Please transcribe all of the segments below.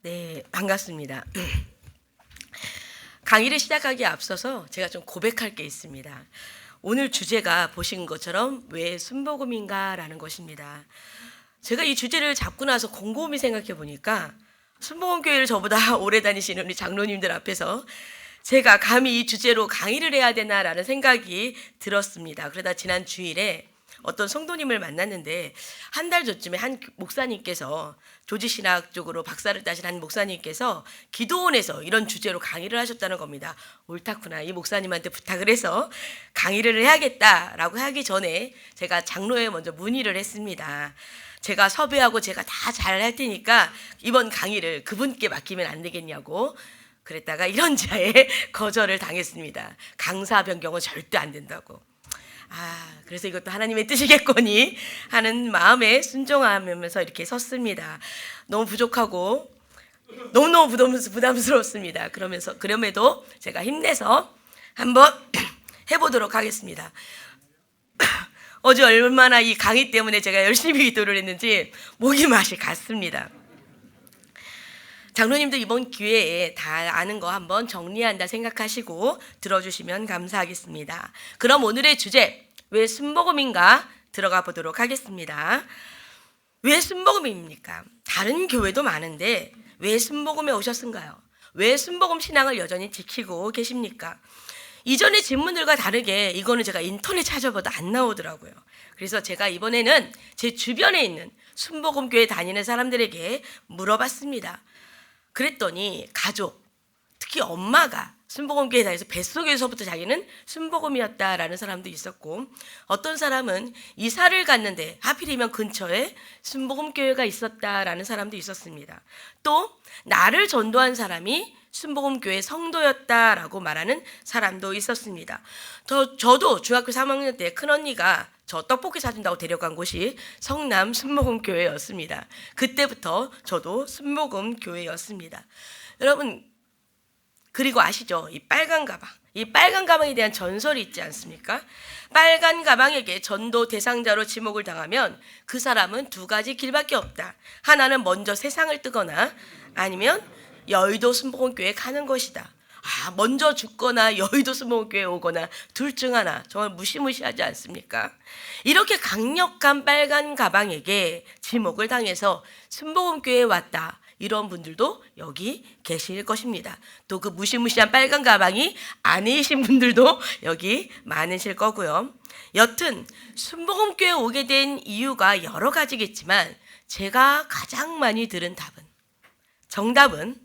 네, 반갑습니다. 강의를 시작하기에 앞서서 제가 좀 고백할 게 있습니다. 오늘 주제가 보신 것처럼 왜 순복음인가 라는 것입니다. 제가 이 주제를 잡고 나서 곰곰이 생각해 보니까 순복음교회를 저보다 오래 다니시는 우리 장로님들 앞에서 제가 감히 이 주제로 강의를 해야 되나라는 생각이 들었습니다. 그러다 지난 주일에 어떤 성도님을 만났는데 한 달 전쯤에 한 목사님께서 조지신학 쪽으로 박사를 따신 한 목사님께서 기도원에서 이런 주제로 강의를 하셨다는 겁니다. 옳다구나. 이 목사님한테 부탁을 해서 강의를 해야겠다라고 하기 전에 제가 장로에 먼저 문의를 했습니다. 제가 섭외하고 제가 다 잘할 테니까 이번 강의를 그분께 맡기면 안 되겠냐고 그랬다가 이런저에 거절을 당했습니다. 강사 변경은 절대 안 된다고. 그래서 이것도 하나님의 뜻이겠거니 하는 마음에 순종하면서 이렇게 섰습니다. 너무 부족하고 너무너무 부담스러웠습니다. 그럼에도 제가 힘내서 한번 해보도록 하겠습니다. 어제 얼마나 이 강의 때문에 제가 열심히 기도를 했는지 목이 맛이 갔습니다. 장로님도 이번 기회에 다 아는 거 한번 정리한다 생각하시고 들어주시면 감사하겠습니다. 그럼 오늘의 주제, 왜 순복음인가 들어가 보도록 하겠습니다. 왜 순복음입니까? 다른 교회도 많은데 왜 순복음에 오셨은가요? 왜 순복음 신앙을 여전히 지키고 계십니까? 이전의 질문들과 다르게 이거는 제가 인터넷 찾아봐도 안 나오더라고요. 그래서 제가 이번에는 제 주변에 있는 순복음 교회 다니는 사람들에게 물어봤습니다. 그랬더니 가족, 특히 엄마가 순복음교회에 다녀서 뱃속에서부터 자기는 순복음이었다라는 사람도 있었고, 어떤 사람은 이사를 갔는데 하필이면 근처에 순복음교회가 있었다라는 사람도 있었습니다. 또 나를 전도한 사람이 순복음교회 성도였다라고 말하는 사람도 있었습니다. 저도 중학교 3학년 때 큰언니가 저 떡볶이 사준다고 데려간 곳이 성남 순복음교회였습니다. 그때부터 저도 순복음교회였습니다. 여러분, 그리고 아시죠? 이 빨간 가방. 이 빨간 가방에 대한 전설이 있지 않습니까? 빨간 가방에게 전도 대상자로 지목을 당하면 그 사람은 두 가지 길밖에 없다. 하나는 먼저 세상을 뜨거나 아니면 여의도 순복음교회에 가는 것이다. 먼저 죽거나 여의도 순복음교회에 오거나 둘 중 하나. 정말 무시무시하지 않습니까? 이렇게 강력한 빨간 가방에게 지목을 당해서 순복음교회에 왔다. 이런 분들도 여기 계실 것입니다. 또 그 무시무시한 빨간 가방이 아니신 분들도 여기 많으실 거고요. 여튼 순복음교회에 오게 된 이유가 여러 가지겠지만 제가 가장 많이 들은 정답은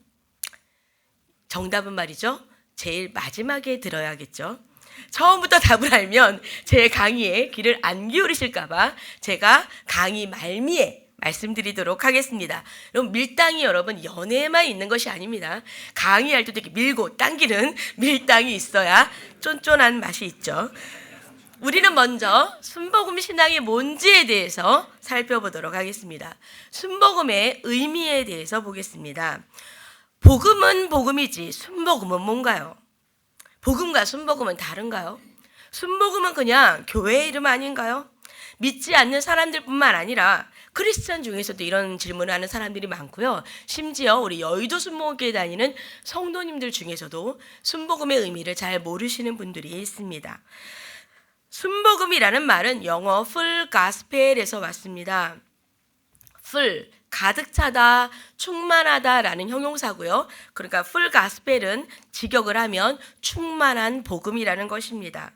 말이죠. 제일 마지막에 들어야겠죠. 처음부터 답을 알면 제 강의에 귀를 안 기울이실까 봐 제가 강의 말미에 말씀드리도록 하겠습니다. 여러분, 밀당이 여러분 연애에만 있는 것이 아닙니다. 강의할 때도 이렇게 밀고 당기는 밀당이 있어야 쫀쫀한 맛이 있죠. 우리는 먼저 순복음 신앙이 뭔지에 대해서 살펴보도록 하겠습니다. 순복음의 의미에 대해서 보겠습니다. 복음은 복음이지 순복음은 뭔가요? 복음과 순복음은 다른가요? 순복음은 그냥 교회 이름 아닌가요? 믿지 않는 사람들뿐만 아니라 크리스천 중에서도 이런 질문을 하는 사람들이 많고요. 심지어 우리 여의도 순복음교회 다니는 성도님들 중에서도 순복음의 의미를 잘 모르시는 분들이 있습니다. 순복음이라는 말은 영어 full gospel에서 왔습니다. full, 가득 차다, 충만하다라는 형용사고요. 그러니까 full gospel은 직역을 하면 충만한 복음이라는 것입니다.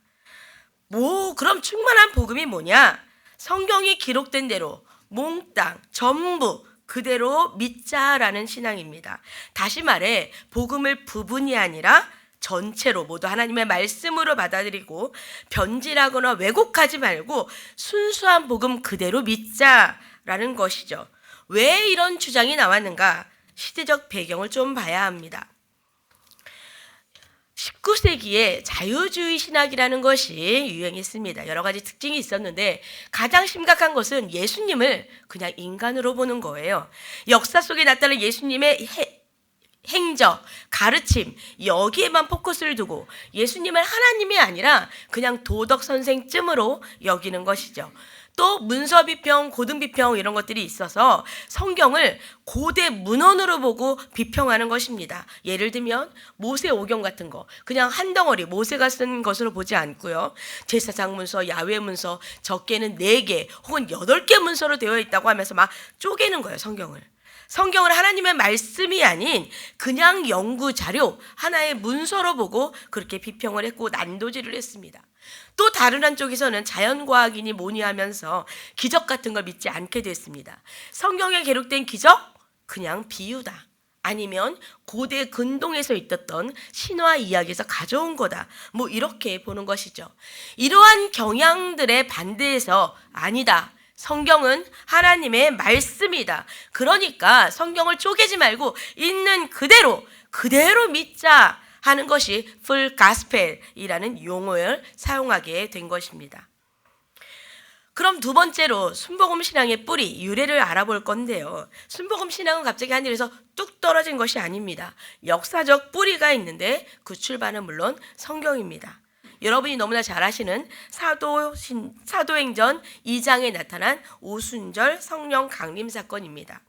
그럼 충만한 복음이 뭐냐? 성경이 기록된 대로 몽땅 전부 그대로 믿자라는 신앙입니다. 다시 말해 복음을 부분이 아니라 전체로 모두 하나님의 말씀으로 받아들이고 변질하거나 왜곡하지 말고 순수한 복음 그대로 믿자라는 것이죠. 왜 이런 주장이 나왔는가? 시대적 배경을 좀 봐야 합니다. 19세기에 자유주의 신학이라는 것이 유행했습니다. 여러 가지 특징이 있었는데 가장 심각한 것은 예수님을 그냥 인간으로 보는 거예요. 역사 속에 나타난 예수님의 행적, 가르침 여기에만 포커스를 두고 예수님을 하나님이 아니라 그냥 도덕 선생쯤으로 여기는 것이죠. 또 문서 비평, 고등 비평 이런 것들이 있어서 성경을 고대 문헌으로 보고 비평하는 것입니다. 예를 들면 모세오경 같은 거 그냥 한 덩어리 모세가 쓴 것으로 보지 않고요. 제사장 문서, 야훼 문서 적게는 4개 혹은 8개 문서로 되어 있다고 하면서 막 쪼개는 거예요. 성경을 하나님의 말씀이 아닌 그냥 연구 자료 하나의 문서로 보고 그렇게 비평을 했고 난도질을 했습니다. 또 다른 한쪽에서는 자연과학이니 뭐니 하면서 기적 같은 걸 믿지 않게 됐습니다. 성경에 기록된 기적? 그냥 비유다. 아니면 고대 근동에서 있었던 신화 이야기에서 가져온 거다. 뭐 이렇게 보는 것이죠. 이러한 경향들에 반대해서 아니다. 성경은 하나님의 말씀이다. 그러니까 성경을 쪼개지 말고 있는 그대로 믿자 하는 것이 full gospel이라는 용어를 사용하게 된 것입니다. 그럼 두 번째로 순복음 신앙의 뿌리, 유래를 알아볼 건데요. 순복음 신앙은 갑자기 하늘에서 뚝 떨어진 것이 아닙니다. 역사적 뿌리가 있는데 그 출발은 물론 성경입니다. 여러분이 너무나 잘 아시는 사도행전 2장에 나타난 오순절 성령 강림 사건입니다.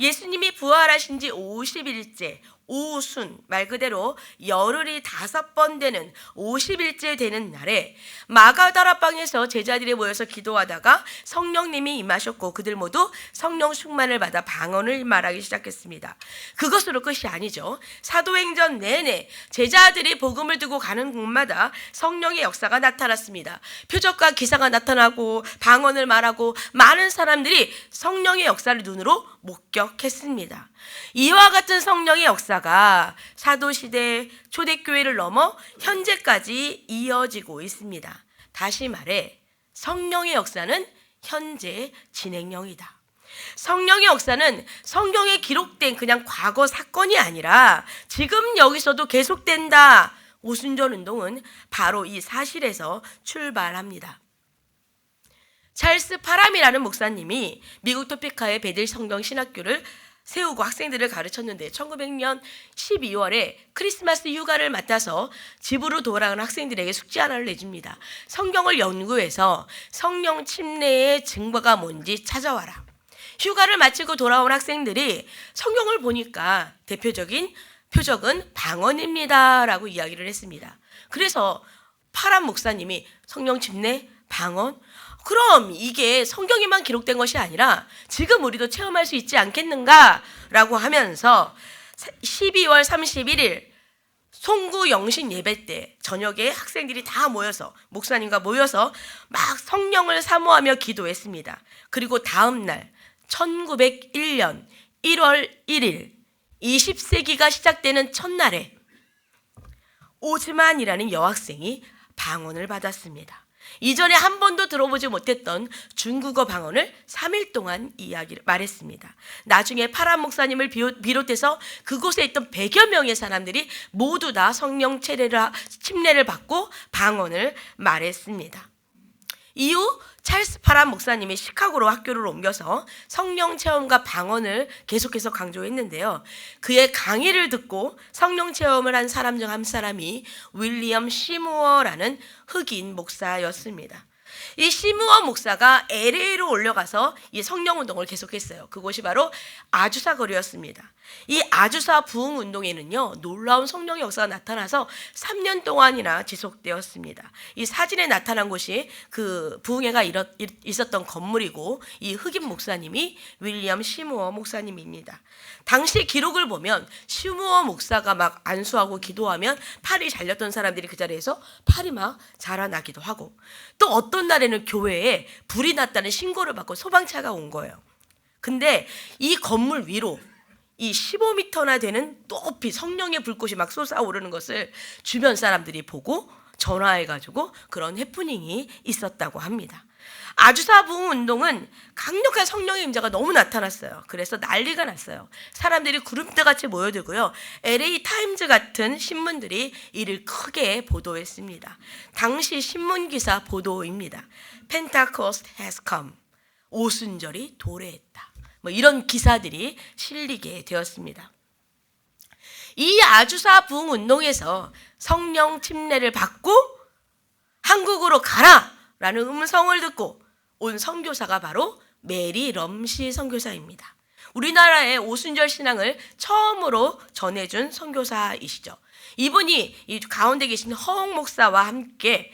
예수님이 부활하신 지 50일째 오순 말 그대로 열흘이 5번 되는 50일째 되는 날에 마가다라방에서 제자들이 모여서 기도하다가 성령님이 임하셨고 그들 모두 성령 충만을 받아 방언을 말하기 시작했습니다. 그것으로 끝이 아니죠. 사도행전 내내 제자들이 복음을 두고 가는 곳마다 성령의 역사가 나타났습니다. 표적과 기사가 나타나고 방언을 말하고 많은 사람들이 성령의 역사를 눈으로 목격했습니다. 이와 같은 성령의 역사가 사도시대 초대교회를 넘어 현재까지 이어지고 있습니다. 다시 말해 성령의 역사는 현재 진행형이다. 성령의 역사는 성경에 기록된 그냥 과거 사건이 아니라 지금 여기서도 계속된다. 오순절 운동은 바로 이 사실에서 출발합니다. 찰스 파람이라는 목사님이 미국 토피카의 베델 성경 신학교를 세우고 학생들을 가르쳤는데 1900년 12월에 크리스마스 휴가를 맞아서 집으로 돌아간 학생들에게 숙제 하나를 내줍니다. 성경을 연구해서 성령 침례의 증거가 뭔지 찾아와라. 휴가를 마치고 돌아온 학생들이 성경을 보니까 대표적인 표적은 방언입니다 라고 이야기를 했습니다. 그래서 파람 목사님이 성령 침례, 방언? 그럼 이게 성경에만 기록된 것이 아니라 지금 우리도 체험할 수 있지 않겠는가? 라고 하면서 12월 31일 송구 영신 예배 때 저녁에 학생들이 다 모여서 목사님과 모여서 막 성령을 사모하며 기도했습니다. 그리고 다음 날 1901년 1월 1일 20세기가 시작되는 첫날에 오즈만이라는 여학생이 방언을 받았습니다. 이전에 한 번도 들어보지 못했던 중국어 방언을 3일 동안 말했습니다. 나중에 파람 목사님을 비롯해서 그곳에 있던 100여 명의 사람들이 모두 다 성령 침례를 받고 방언을 말했습니다. 이후 찰스 파람 목사님이 시카고로 학교를 옮겨서 성령 체험과 방언을 계속해서 강조했는데요. 그의 강의를 듣고 성령 체험을 한 사람 중 한 사람이 윌리엄 시무어라는 흑인 목사였습니다. 이 시무어 목사가 LA로 올라가서 이 성령 운동을 계속했어요. 그곳이 바로 아주사 거리였습니다. 이 아주사 부흥 운동에는요, 놀라운 성령의 역사가 나타나서 3년 동안이나 지속되었습니다. 이 사진에 나타난 곳이 그 부흥회가 있었던 건물이고 이 흑인 목사님이 윌리엄 시무어 목사님입니다. 당시 기록을 보면 시무어 목사가 막 안수하고 기도하면 팔이 잘렸던 사람들이 그 자리에서 팔이 막 자라나기도 하고 또 어떤 날에는 교회에 불이 났다는 신고를 받고 소방차가 온 거예요. 근데 이 건물 위로 이 15m나 되는 높이 성령의 불꽃이 막 솟아오르는 것을 주변 사람들이 보고 전화해가지고 그런 해프닝이 있었다고 합니다. 아주사 부흥 운동은 강력한 성령의 임재가 너무 나타났어요. 그래서 난리가 났어요. 사람들이 구름대같이 모여들고요. LA 타임즈 같은 신문들이 이를 크게 보도했습니다. 당시 신문기사 보도입니다. Pentecost has come. 오순절이 도래했다. 뭐 이런 기사들이 실리게 되었습니다. 이 아주사 부흥 운동에서 성령 침례를 받고 한국으로 가라! 라는 음성을 듣고 온 선교사가 바로 메리 럼시 선교사입니다. 우리나라의 오순절 신앙을 처음으로 전해준 선교사이시죠. 이분이 이 가운데 계신 허웅 목사와 함께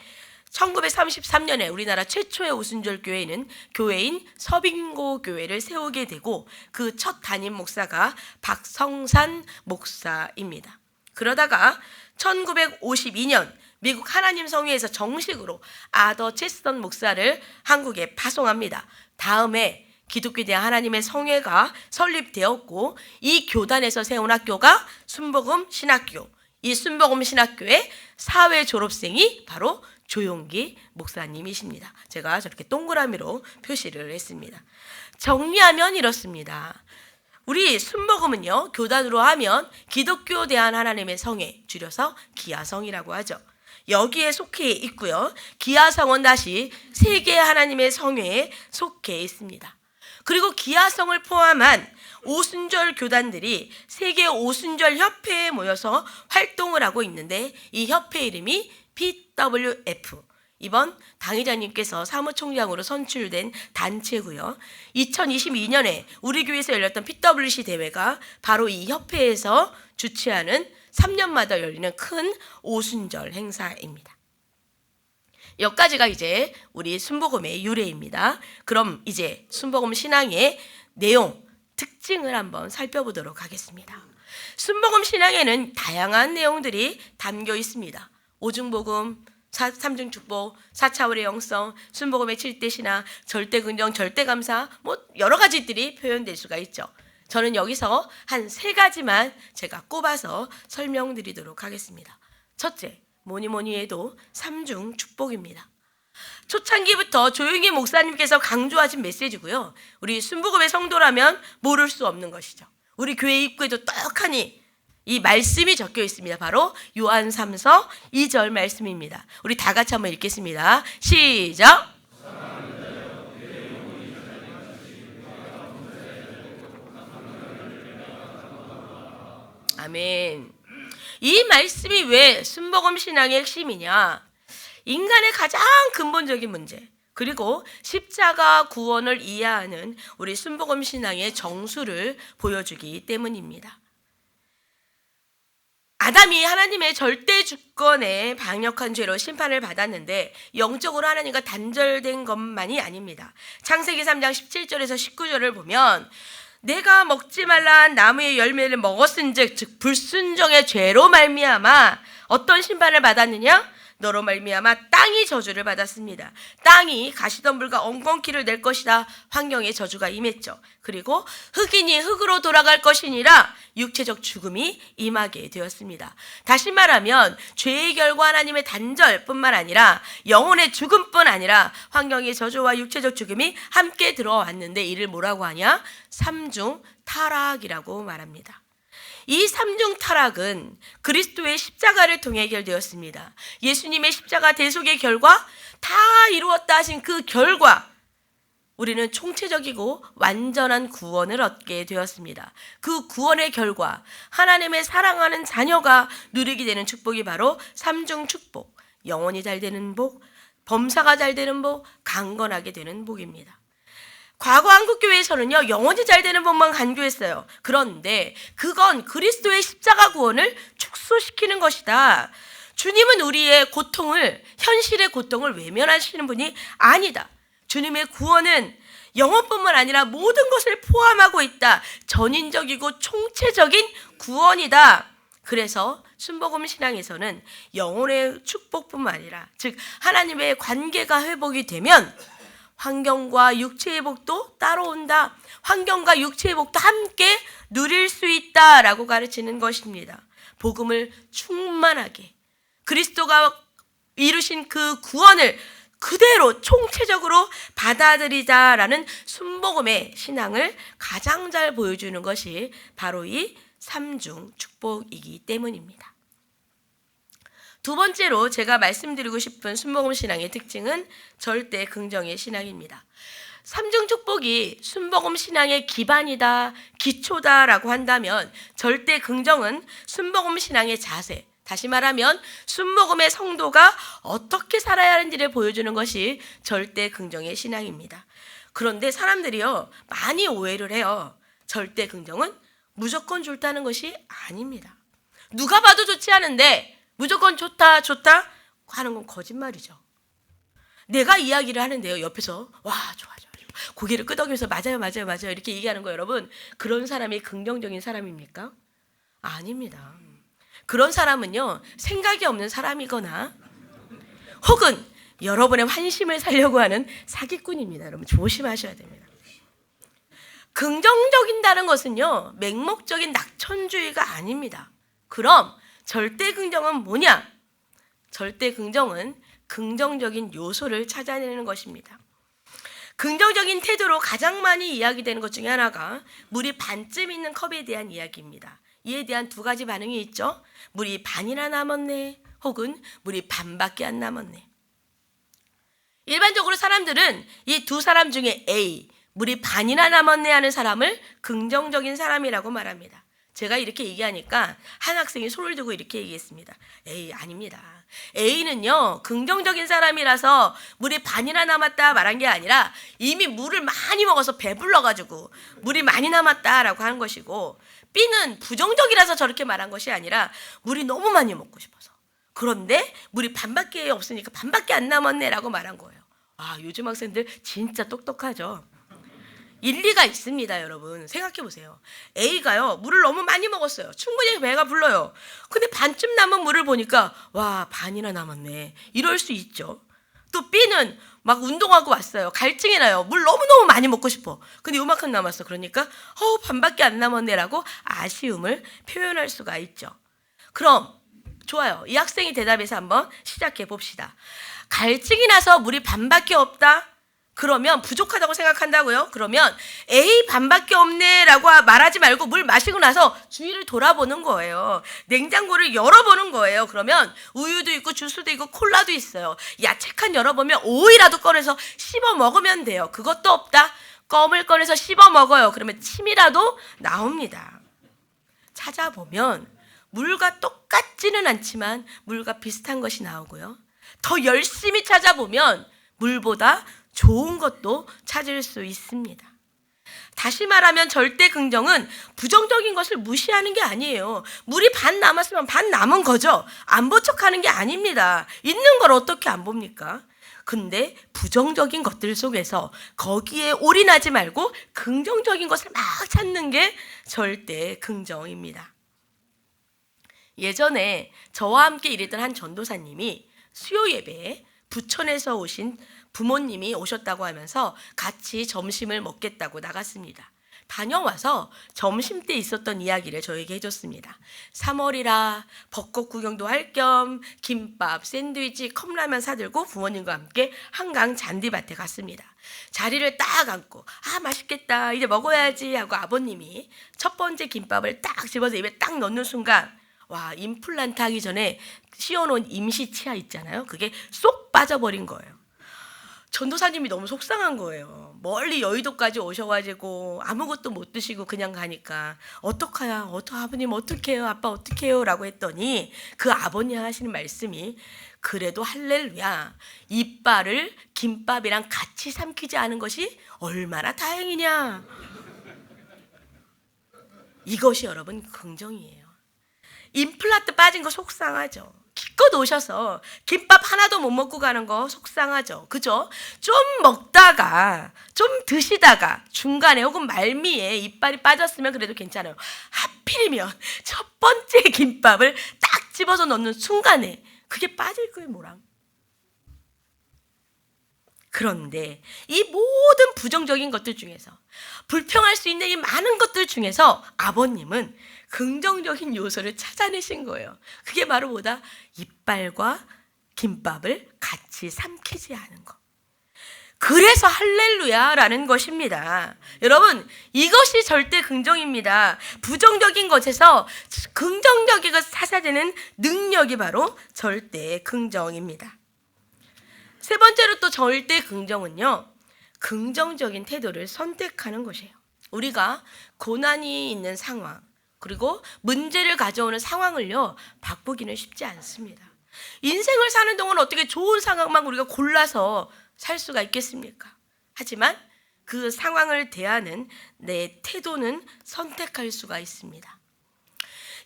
1933년에 우리나라 최초의 오순절 교회인 서빙고 교회를 세우게 되고 그 첫 담임 목사가 박성산 목사입니다. 그러다가 1952년 미국 하나님 성회에서 정식으로 아더 체스턴 목사를 한국에 파송합니다. 다음에 기독교 대한 하나님의 성회가 설립되었고 이 교단에서 세운 학교가 순복음 신학교, 이 순복음 신학교의 사회 졸업생이 바로 조용기 목사님이십니다. 제가 저렇게 동그라미로 표시를 했습니다. 정리하면 이렇습니다. 우리 순복음은요, 교단으로 하면 기독교 대한 하나님의 성회, 줄여서 기아성이라고 하죠. 여기에 속해 있고요. 기아성은 다시 세계 하나님의 성회에 속해 있습니다. 그리고 기아성을 포함한 오순절 교단들이 세계 오순절 협회에 모여서 활동을 하고 있는데 이 협회 이름이 PWF, 이번 당회장님께서 사무총장으로 선출된 단체고요. 2022년에 우리 교회에서 열렸던 PWC 대회가 바로 이 협회에서 주최하는 3년마다 열리는 큰 오순절 행사입니다. 여기까지가 이제 우리 순복음의 유래입니다. 그럼 이제 순복음 신앙의 내용, 특징을 한번 살펴보도록 하겠습니다. 순복음 신앙에는 다양한 내용들이 담겨 있습니다. 오중복음, 삼중축복, 4차원의 영성, 순복음의 7대 신앙, 절대긍정, 절대감사, 여러 가지들이 표현될 수가 있죠. 저는 여기서 한 3가지만 제가 꼽아서 설명드리도록 하겠습니다. 첫째, 뭐니 해도 삼중축복입니다. 초창기부터 조용기 목사님께서 강조하신 메시지고요. 우리 순복음의 성도라면 모를 수 없는 것이죠. 우리 교회 입구에도 떡하니 이 말씀이 적혀 있습니다. 바로 요한 3서 2절 말씀입니다. 우리 다 같이 한번 읽겠습니다. 시작! 아멘. 이 말씀이 왜 순복음 신앙의 핵심이냐? 인간의 가장 근본적인 문제, 그리고 십자가 구원을 이해하는 우리 순복음 신앙의 정수를 보여주기 때문입니다. 아담이 하나님의 절대 주권에 방역한 죄로 심판을 받았는데 영적으로 하나님과 단절된 것만이 아닙니다. 창세기 3장 17절에서 19절을 보면 내가 먹지 말라한 나무의 열매를 먹었은즉 즉 불순종의 죄로 말미암아 어떤 심판을 받았느냐? 너로 말미암아 땅이 저주를 받았습니다. 땅이 가시덤불과 엉겅퀴를 낼 것이다. 환경에 저주가 임했죠. 그리고 흙이니 흙으로 돌아갈 것이니라 육체적 죽음이 임하게 되었습니다. 다시 말하면 죄의 결과 하나님의 단절뿐만 아니라 영혼의 죽음뿐 아니라 환경의 저주와 육체적 죽음이 함께 들어왔는데 이를 뭐라고 하냐? 삼중 타락이라고 말합니다. 이 삼중 타락은 그리스도의 십자가를 통해 해결되었습니다. 예수님의 십자가 대속의 결과 다 이루었다 하신 그 결과 우리는 총체적이고 완전한 구원을 얻게 되었습니다. 그 구원의 결과 하나님의 사랑하는 자녀가 누리게 되는 축복이 바로 삼중 축복, 영혼이 잘 되는 복, 범사가 잘 되는 복, 강건하게 되는 복입니다. 과거 한국교회에서는요, 영혼이 잘 되는 법만 강조했어요. 그런데 그건 그리스도의 십자가 구원을 축소시키는 것이다. 주님은 우리의 고통을, 현실의 고통을 외면하시는 분이 아니다. 주님의 구원은 영혼뿐만 아니라 모든 것을 포함하고 있다. 전인적이고 총체적인 구원이다. 그래서 순복음 신앙에서는 영혼의 축복뿐만 아니라 즉 하나님의 관계가 회복이 되면 환경과 육체의 복도 따라온다. 환경과 육체의 복도 함께 누릴 수 있다라고 가르치는 것입니다. 복음을 충만하게 그리스도가 이루신 그 구원을 그대로 총체적으로 받아들이자라는 순복음의 신앙을 가장 잘 보여주는 것이 바로 이 삼중 축복이기 때문입니다. 두 번째로 제가 말씀드리고 싶은 순복음 신앙의 특징은 절대 긍정의 신앙입니다. 삼중 축복이 순복음 신앙의 기반이다, 기초다라고 한다면 절대 긍정은 순복음 신앙의 자세, 다시 말하면 순복음의 성도가 어떻게 살아야 하는지를 보여주는 것이 절대 긍정의 신앙입니다. 그런데 사람들이요, 많이 오해를 해요. 절대 긍정은 무조건 좋다는 것이 아닙니다. 누가 봐도 좋지 않은데 무조건 좋다 하는 건 거짓말이죠. 내가 이야기를 하는데요, 옆에서 와 좋아 고개를 끄덕이면서 맞아요 이렇게 얘기하는 거, 여러분 그런 사람이 긍정적인 사람입니까? 아닙니다. 그런 사람은요, 생각이 없는 사람이거나 혹은 여러분의 환심을 사려고 하는 사기꾼입니다. 여러분 조심하셔야 됩니다. 긍정적인다는 것은요, 맹목적인 낙천주의가 아닙니다. 그럼 절대 긍정은 뭐냐? 절대 긍정은 긍정적인 요소를 찾아내는 것입니다. 긍정적인 태도로 가장 많이 이야기되는 것 중에 하나가 물이 반쯤 있는 컵에 대한 이야기입니다. 이에 대한 두 가지 반응이 있죠. 물이 반이나 남았네, 혹은 물이 반밖에 안 남았네. 일반적으로 사람들은 이 두 사람 중에 A, 물이 반이나 남았네 하는 사람을 긍정적인 사람이라고 말합니다. 제가 이렇게 얘기하니까 한 학생이 손을 들고 이렇게 얘기했습니다. 에이, 아닙니다. A는요, 긍정적인 사람이라서 물이 반이나 남았다 말한 게 아니라 이미 물을 많이 먹어서 배불러가지고 물이 많이 남았다라고 하는 것이고, B는 부정적이라서 저렇게 말한 것이 아니라 물이 너무 많이 먹고 싶어서, 그런데 물이 반밖에 없으니까 반밖에 안 남았네라고 말한 거예요. 아, 요즘 학생들 진짜 똑똑하죠. 일리가 있습니다, 여러분. 생각해 보세요. A가요, 물을 너무 많이 먹었어요. 충분히 배가 불러요. 근데 반쯤 남은 물을 보니까 와, 반이나 남았네, 이럴 수 있죠. 또 B는 막 운동하고 왔어요. 갈증이 나요. 물 너무너무 많이 먹고 싶어. 근데 요만큼 남았어. 그러니까 반밖에 안 남았네라고 아쉬움을 표현할 수가 있죠. 그럼 좋아요. 이 학생이 대답해서 한번 시작해 봅시다. 갈증이 나서 물이 반밖에 없다? 그러면 부족하다고 생각한다고요? 그러면 A 반밖에 없네라고 말하지 말고 물 마시고 나서 주위를 돌아보는 거예요. 냉장고를 열어보는 거예요. 그러면 우유도 있고 주스도 있고 콜라도 있어요. 야채 칸 열어보면 오이라도 꺼내서 씹어 먹으면 돼요. 그것도 없다? 껌을 꺼내서 씹어 먹어요. 그러면 침이라도 나옵니다. 찾아보면 물과 똑같지는 않지만 물과 비슷한 것이 나오고요. 더 열심히 찾아보면 물보다 좋은 것도 찾을 수 있습니다. 다시 말하면 절대 긍정은 부정적인 것을 무시하는 게 아니에요. 물이 반 남았으면 반 남은 거죠. 안 본 척하는 게 아닙니다. 있는 걸 어떻게 안 봅니까? 근데 부정적인 것들 속에서 거기에 올인하지 말고 긍정적인 것을 막 찾는 게 절대 긍정입니다. 예전에 저와 함께 일했던 한 전도사님이 수요 예배에 부천에서 오신 부모님이 오셨다고 하면서 같이 점심을 먹겠다고 나갔습니다. 다녀와서 점심때 있었던 이야기를 저에게 해줬습니다. 3월이라 벚꽃 구경도 할 겸 김밥, 샌드위치, 컵라면 사들고 부모님과 함께 한강 잔디밭에 갔습니다. 자리를 딱 앉고 맛있겠다, 이제 먹어야지 하고 아버님이 첫 번째 김밥을 딱 집어서 입에 딱 넣는 순간, 와, 임플란트 하기 전에 씌워놓은 임시 치아 있잖아요. 그게 쏙 빠져버린 거예요. 전도사님이 너무 속상한 거예요. 멀리 여의도까지 오셔가지고 아무것도 못 드시고 그냥 가니까 어떡하야, 아버님 어떡해요, 아빠 어떡해요 라고 했더니 그 아버님 하시는 말씀이, 그래도 할렐루야, 이빨을 김밥이랑 같이 삼키지 않은 것이 얼마나 다행이냐. 이것이 여러분 긍정이에요. 임플란트 빠진 거 속상하죠. 기껏 오셔서 김밥 하나도 못 먹고 가는 거 속상하죠. 그죠? 좀 먹다가 좀 드시다가 중간에 혹은 말미에 이빨이 빠졌으면 그래도 괜찮아요. 하필이면 첫 번째 김밥을 딱 집어서 넣는 순간에 그게 빠질 거예요, 뭐랑. 그런데 이 모든 부정적인 것들 중에서, 불평할 수 있는 이 많은 것들 중에서 아버님은 긍정적인 요소를 찾아내신 거예요. 그게 바로 뭐다? 이빨과 김밥을 같이 삼키지 않은 것. 그래서 할렐루야라는 것입니다. 여러분, 이것이 절대 긍정입니다. 부정적인 것에서 긍정적인 것을 찾아내는 능력이 바로 절대 긍정입니다. 세 번째로 또 절대 긍정은요, 긍정적인 태도를 선택하는 것이에요. 우리가 고난이 있는 상황, 그리고 문제를 가져오는 상황을요, 바꾸기는 쉽지 않습니다. 인생을 사는 동안 어떻게 좋은 상황만 우리가 골라서 살 수가 있겠습니까? 하지만 그 상황을 대하는 내 태도는 선택할 수가 있습니다.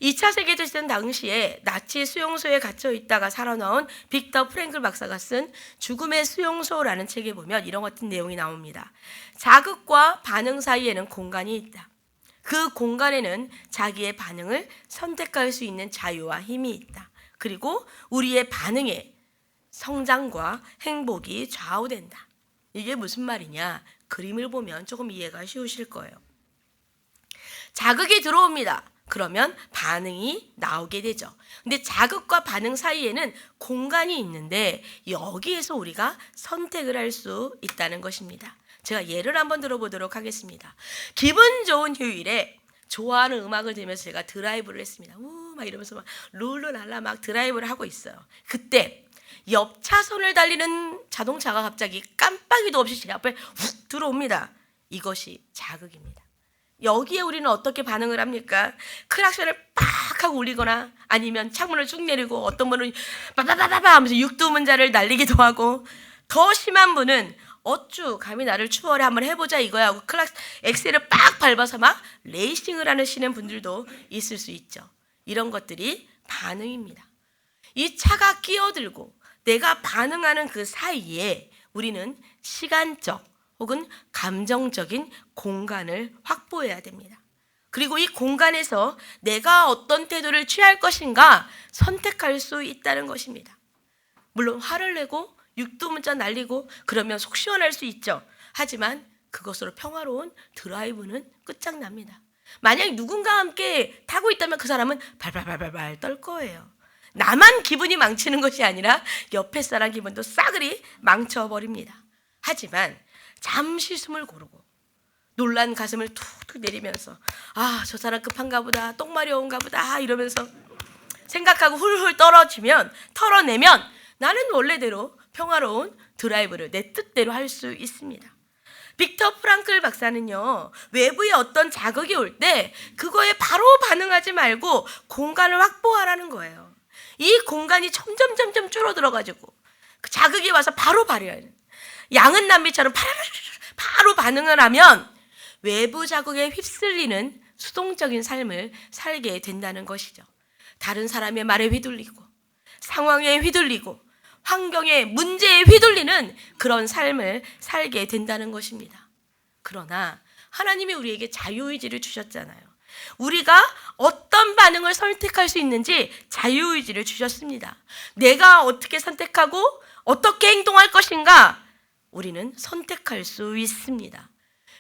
2차 세계대전 당시에 나치 수용소에 갇혀 있다가 살아나온 빅터 프랭클 박사가 쓴 죽음의 수용소라는 책에 보면 이런 같은 내용이 나옵니다. 자극과 반응 사이에는 공간이 있다. 그 공간에는 자기의 반응을 선택할 수 있는 자유와 힘이 있다. 그리고 우리의 반응에 성장과 행복이 좌우된다. 이게 무슨 말이냐? 그림을 보면 조금 이해가 쉬우실 거예요. 자극이 들어옵니다. 그러면 반응이 나오게 되죠. 근데 자극과 반응 사이에는 공간이 있는데 여기에서 우리가 선택을 할 수 있다는 것입니다. 제가 예를 한번 들어보도록 하겠습니다. 기분 좋은 휴일에 좋아하는 음악을 들으면서 제가 드라이브를 했습니다. 막 이러면서 막 룰루랄라 막 드라이브를 하고 있어요. 그때 옆 차선을 달리는 자동차가 갑자기 깜빡이도 없이 제 앞에 훅 들어옵니다. 이것이 자극입니다. 여기에 우리는 어떻게 반응을 합니까? 크락션을 빡 하고 울리거나 아니면 창문을 쭉 내리고 어떤 분은 빠바바바바 하면서 육두문자를 날리기도 하고 더 심한 분은 어쭈 감히 나를 추월해 한번 해보자 이거야 하고 엑셀을 빡 밟아서 막 레이싱을 하시는 분들도 있을 수 있죠. 이런 것들이 반응입니다. 이 차가 끼어들고 내가 반응하는 그 사이에 우리는 시간적 혹은 감정적인 공간을 확보해야 됩니다. 그리고 이 공간에서 내가 어떤 태도를 취할 것인가 선택할 수 있다는 것입니다. 물론 화를 내고 육두문자 날리고 그러면 속 시원할 수 있죠. 하지만 그것으로 평화로운 드라이브는 끝장납니다. 만약 누군가와 함께 타고 있다면 그 사람은 발발발발 떨 거예요. 나만 기분이 망치는 것이 아니라 옆에 사람 기분도 싸그리 망쳐버립니다. 하지만 잠시 숨을 고르고 놀란 가슴을 툭툭 내리면서 저 사람 급한가 보다, 똥 마려운가 보다 이러면서 생각하고 훌훌 털어내면 나는 원래대로 평화로운 드라이브를 내 뜻대로 할 수 있습니다. 빅터 프랑클 박사는요, 외부의 어떤 자극이 올 때 그거에 바로 반응하지 말고 공간을 확보하라는 거예요. 이 공간이 점점 줄어들어가지고 그 자극이 와서 바로 발휘해야 돼요. 양은 남비처럼 바로 반응을 하면 외부 자극에 휩쓸리는 수동적인 삶을 살게 된다는 것이죠. 다른 사람의 말에 휘둘리고 상황에 휘둘리고 환경의 문제에 휘둘리는 그런 삶을 살게 된다는 것입니다. 그러나 하나님이 우리에게 자유의지를 주셨잖아요. 우리가 어떤 반응을 선택할 수 있는지 자유의지를 주셨습니다. 내가 어떻게 선택하고 어떻게 행동할 것인가 우리는 선택할 수 있습니다.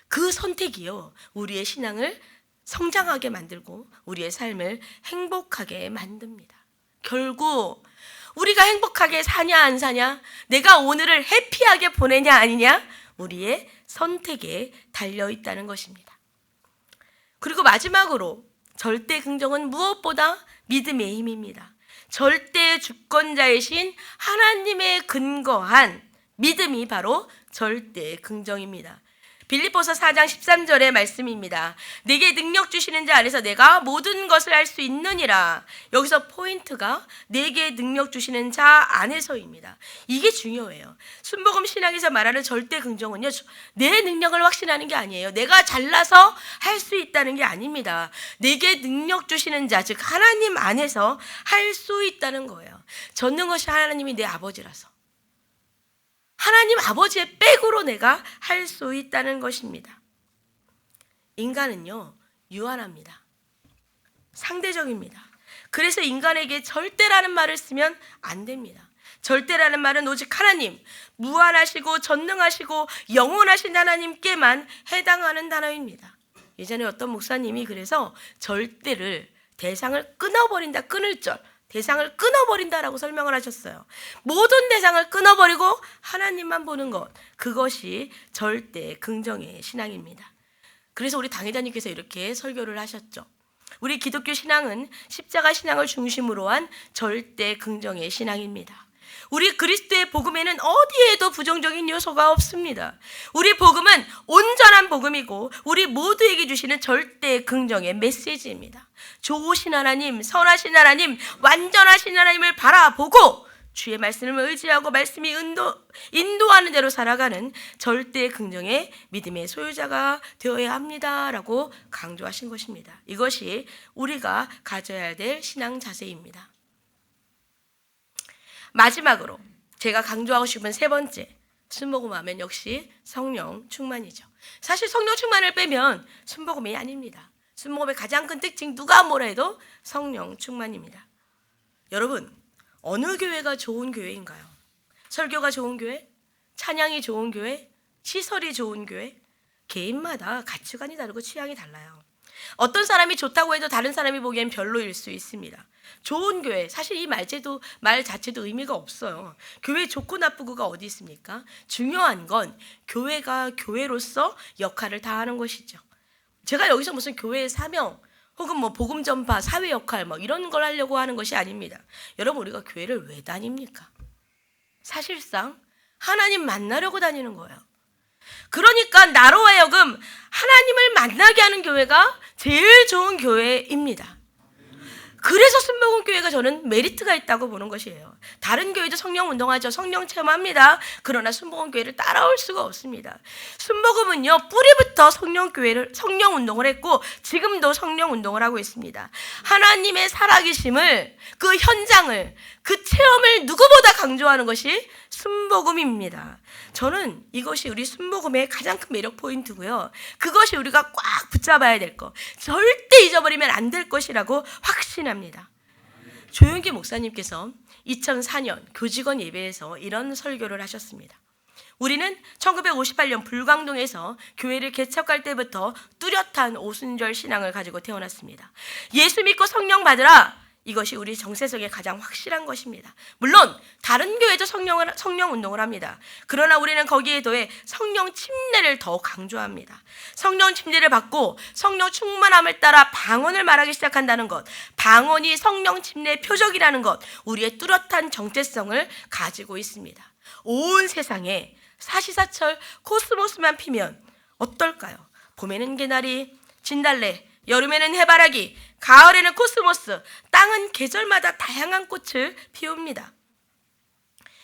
그 선택이요, 우리의 신앙을 성장하게 만들고 우리의 삶을 행복하게 만듭니다. 결국 우리가 행복하게 사냐 안 사냐, 내가 오늘을 해피하게 보내냐 아니냐, 우리의 선택에 달려있다는 것입니다. 그리고 마지막으로 절대 긍정은 무엇보다 믿음의 힘입니다. 절대 주권자이신 하나님의 근거한 믿음이 바로 절대 긍정입니다. 빌립보서 4장 13절의 말씀입니다. 내게 능력 주시는 자 안에서 내가 모든 것을 할 수 있느니라. 여기서 포인트가 내게 능력 주시는 자 안에서입니다. 이게 중요해요. 순복음 신학에서 말하는 절대 긍정은요, 내 능력을 확신하는 게 아니에요. 내가 잘나서 할 수 있다는 게 아닙니다. 내게 능력 주시는 자, 즉 하나님 안에서 할 수 있다는 거예요. 전능하신 하나님이 내 아버지라서 하나님 아버지의 백으로 내가 할 수 있다는 것입니다. 인간은요, 유한합니다. 상대적입니다. 그래서 인간에게 절대라는 말을 쓰면 안 됩니다. 절대라는 말은 오직 하나님, 무한하시고 전능하시고 영원하신 하나님께만 해당하는 단어입니다. 예전에 어떤 목사님이 그래서 절대를 대상을 끊어버린다, 끊을 절, 대상을 끊어버린다라고 설명을 하셨어요. 모든 대상을 끊어버리고 하나님만 보는 것, 그것이 절대 긍정의 신앙입니다. 그래서 우리 당회자님께서 이렇게 설교를 하셨죠. 우리 기독교 신앙은 십자가 신앙을 중심으로 한 절대 긍정의 신앙입니다. 우리 그리스도의 복음에는 어디에도 부정적인 요소가 없습니다. 우리 복음은 온전한 복음이고 우리 모두에게 주시는 절대 긍정의 메시지입니다. 좋으신 하나님, 선하신 하나님, 완전하신 하나님을 바라보고 주의 말씀을 의지하고 말씀이 인도하는 대로 살아가는 절대 긍정의 믿음의 소유자가 되어야 합니다라고 강조하신 것입니다. 이것이 우리가 가져야 될 신앙 자세입니다. 마지막으로 제가 강조하고 싶은 세 번째, 순복음하면 역시 성령 충만이죠. 사실 성령 충만을 빼면 순복음이 아닙니다. 순복음의 가장 큰 특징, 누가 뭐라 해도 성령 충만입니다. 여러분, 어느 교회가 좋은 교회인가요? 설교가 좋은 교회? 찬양이 좋은 교회? 시설이 좋은 교회? 개인마다 가치관이 다르고 취향이 달라요. 어떤 사람이 좋다고 해도 다른 사람이 보기엔 별로일 수 있습니다. 좋은 교회, 사실 이 말 자체도 의미가 없어요. 교회 좋고 나쁘고가 어디 있습니까? 중요한 건 교회가 교회로서 역할을 다하는 것이죠. 제가 여기서 무슨 교회의 사명 혹은 복음 전파, 사회 역할 이런 걸 하려고 하는 것이 아닙니다. 여러분, 우리가 교회를 왜 다닙니까? 사실상 하나님 만나려고 다니는 거예요. 그러니까 나로 하여금 하나님을 만나게 하는 교회가 제일 좋은 교회입니다. 그래서 순복음 교회가 저는 메리트가 있다고 보는 것이에요. 다른 교회도 성령 운동하죠. 성령 체험합니다. 그러나 순복음 교회를 따라올 수가 없습니다. 순복음은요, 뿌리부터 성령 운동을 했고 지금도 성령 운동을 하고 있습니다. 하나님의 살아계심을, 그 현장을, 그 체험을 누구보다 강조하는 것이 순복음입니다. 저는 이것이 우리 순복음의 가장 큰 매력 포인트고요. 그것이 우리가 꽉 붙잡아야 될 것, 절대 잊어버리면 안 될 것이라고 확신합니다. 조용기 목사님께서 2004년 교직원 예배에서 이런 설교를 하셨습니다. 우리는 1958년 불광동에서 교회를 개척할 때부터 뚜렷한 오순절 신앙을 가지고 태어났습니다. 예수 믿고 성령 받으라. 이것이 우리 정체성의 가장 확실한 것입니다. 물론 다른 교회도 성령 운동을 합니다. 그러나 우리는 거기에 더해 성령 침례를 더 강조합니다. 성령 침례를 받고 성령 충만함을 따라 방언을 말하기 시작한다는 것, 방언이 성령 침례의 표적이라는 것, 우리의 뚜렷한 정체성을 가지고 있습니다. 온 세상에 사시사철 코스모스만 피면 어떨까요? 봄에는 개나리, 진달래, 여름에는 해바라기, 가을에는 코스모스, 땅은 계절마다 다양한 꽃을 피웁니다.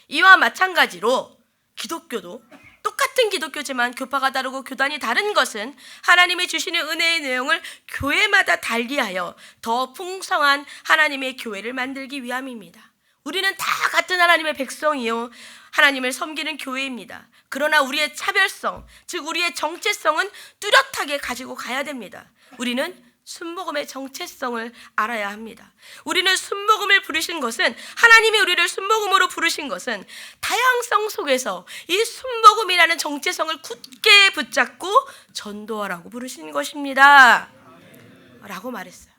이와 마찬가지로 기독교도 똑같은 기독교지만 교파가 다르고 교단이 다른 것은 하나님이 주시는 은혜의 내용을 교회마다 달리하여 더 풍성한 하나님의 교회를 만들기 위함입니다. 우리는 다 같은 하나님의 백성이요, 하나님을 섬기는 교회입니다. 그러나 우리의 차별성, 즉 우리의 정체성은 뚜렷하게 가지고 가야 됩니다. 우리는 순복음의 정체성을 알아야 합니다. 우리는 순복음을 부르신 것은, 하나님이 우리를 순복음으로 부르신 것은 다양성 속에서 이 순복음이라는 정체성을 굳게 붙잡고 전도하라고 부르신 것입니다 라고 말했어요.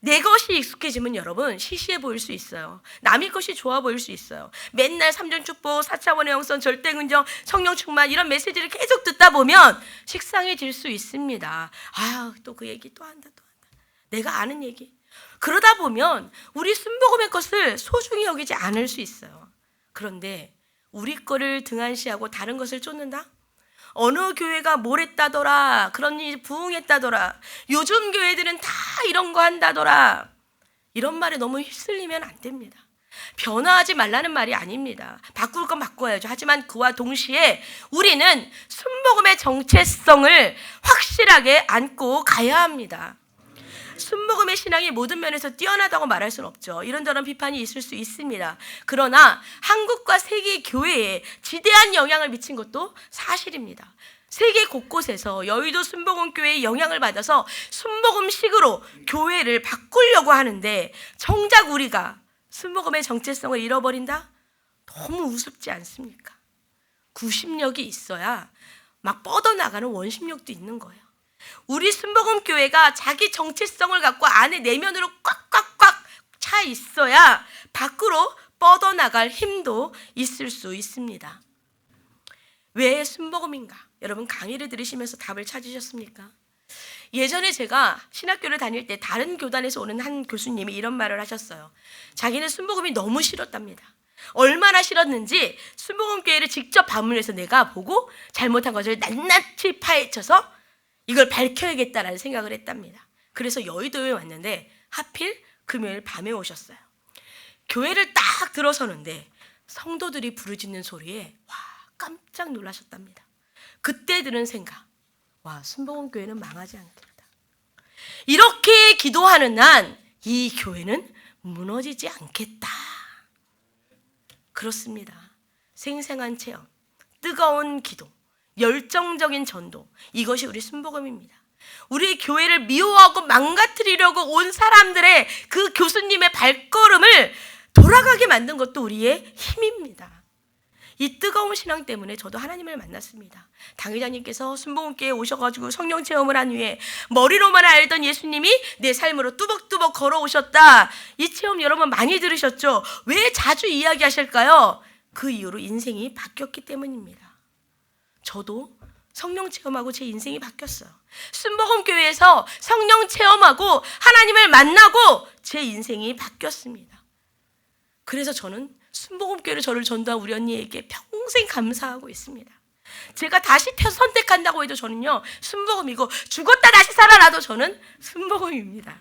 내 것이 익숙해지면 여러분 시시해 보일 수 있어요. 남의 것이 좋아 보일 수 있어요. 맨날 3중 축복, 4차원의 영성, 절대긍정, 성령 충만 이런 메시지를 계속 듣다 보면 식상해질 수 있습니다. 또 그 얘기 또 한다. 내가 아는 얘기. 그러다 보면 우리 순복음의 것을 소중히 여기지 않을 수 있어요. 그런데 우리 거를 등한시하고 다른 것을 쫓는다? 어느 교회가 뭘 했다더라, 그런 일이 부흥했다더라, 요즘 교회들은 다 이런 거 한다더라, 이런 말에 너무 휩쓸리면 안 됩니다. 변화하지 말라는 말이 아닙니다. 바꿀 건 바꿔야죠. 하지만 그와 동시에 우리는 순복음의 정체성을 확실하게 안고 가야 합니다. 순복음의 신앙이 모든 면에서 뛰어나다고 말할 수는 없죠. 이런저런 비판이 있을 수 있습니다. 그러나 한국과 세계 교회에 지대한 영향을 미친 것도 사실입니다. 세계 곳곳에서 여의도 순복음 교회의 영향을 받아서 순복음식으로 교회를 바꾸려고 하는데 정작 우리가 순복음의 정체성을 잃어버린다? 너무 우습지 않습니까? 구심력이 있어야 막 뻗어나가는 원심력도 있는 거예요. 우리 순복음 교회가 자기 정체성을 갖고 안에 내면으로 꽉꽉꽉 차 있어야 밖으로 뻗어나갈 힘도 있을 수 있습니다. 왜 순복음인가? 여러분 강의를 들으시면서 답을 찾으셨습니까? 예전에 제가 신학교를 다닐 때 다른 교단에서 오는 한 교수님이 이런 말을 하셨어요. 자기는 순복음이 너무 싫었답니다. 얼마나 싫었는지 순복음교회를 직접 방문해서 내가 보고 잘못한 것을 낱낱이 파헤쳐서 이걸 밝혀야겠다라는 생각을 했답니다. 그래서 여의도에 왔는데 하필 금요일 밤에 오셨어요. 교회를 딱 들어서는데 성도들이 부르짖는 소리에 와, 깜짝 놀라셨답니다. 그때 드는 생각, 와, 순복음교회는 망하지 않겠다. 이렇게 기도하는 난 이 교회는 무너지지 않겠다. 그렇습니다. 생생한 체험, 뜨거운 기도, 열정적인 전도, 이것이 우리 순복음입니다. 우리 교회를 미워하고 망가뜨리려고 온 사람들의 그 교수님의 발걸음을 돌아가게 만든 것도 우리의 힘입니다. 이 뜨거운 신앙 때문에 저도 하나님을 만났습니다. 당회장님께서 순복음교회에 오셔가지고 성령 체험을 한 후에 머리로만 알던 예수님이 내 삶으로 뚜벅뚜벅 걸어오셨다. 이 체험 여러분 많이 들으셨죠? 왜 자주 이야기하실까요? 그 이후로 인생이 바뀌었기 때문입니다. 저도 성령 체험하고 제 인생이 바뀌었어요. 순복음교회에서 성령 체험하고 하나님을 만나고 제 인생이 바뀌었습니다. 그래서 저는 순복음교회로 저를 전도한 우리 언니에게 평생 감사하고 있습니다. 제가 다시 선택한다고 해도 저는요, 순복음이고 죽었다 다시 살아나도 저는 순복음입니다.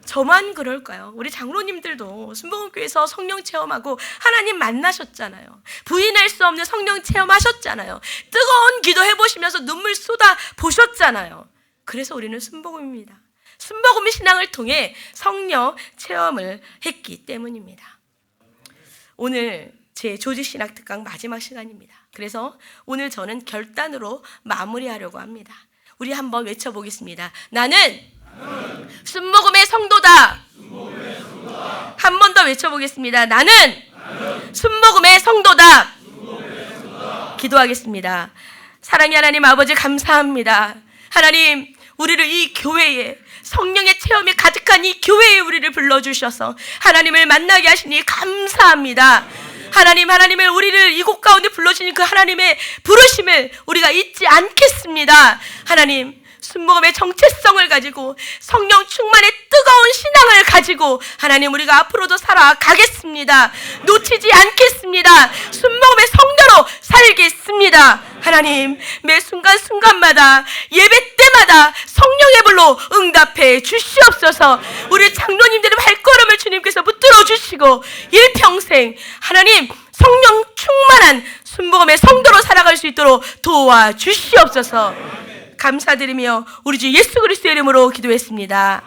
저만 그럴까요? 우리 장로님들도 순복음교회에서 성령 체험하고 하나님 만나셨잖아요. 부인할 수 없는 성령 체험하셨잖아요. 뜨거운 기도 해보시면서 눈물 쏟아 보셨잖아요. 그래서 우리는 순복음입니다. 순복음 신앙을 통해 성령 체험을 했기 때문입니다. 오늘 제 조직신학 특강 마지막 시간입니다. 그래서 오늘 저는 결단으로 마무리하려고 합니다. 우리 한번 외쳐보겠습니다. 나는 순복음의 성도다. 한 번 더 외쳐보겠습니다. 나는 순복음의 성도다. 기도하겠습니다. 사랑의 하나님 아버지 감사합니다. 하나님, 우리를 이 교회에 성령의 체험이 가득한 이 교회에 우리를 불러주셔서 하나님을 만나게 하시니 감사합니다. 하나님을 우리를 이곳 가운데 불러주신 그 하나님의 부르심을 우리가 잊지 않겠습니다. 하나님, 순복음의 정체성을 가지고 성령 충만의 뜨거운 신앙을 가지고 하나님 우리가 앞으로도 살아가겠습니다. 놓치지 않겠습니다. 순복음의 성도로 살겠습니다. 하나님, 매 순간순간마다 예배 때마다 성령의 불로 응답해 주시옵소서. 우리 장로님들의 발걸음을 주님께서 붙들어 주시고 일평생 하나님 성령 충만한 순복음의 성도로 살아갈 수 있도록 도와주시옵소서. 감사드리며 우리 주 예수 그리스도의 이름으로 기도했습니다.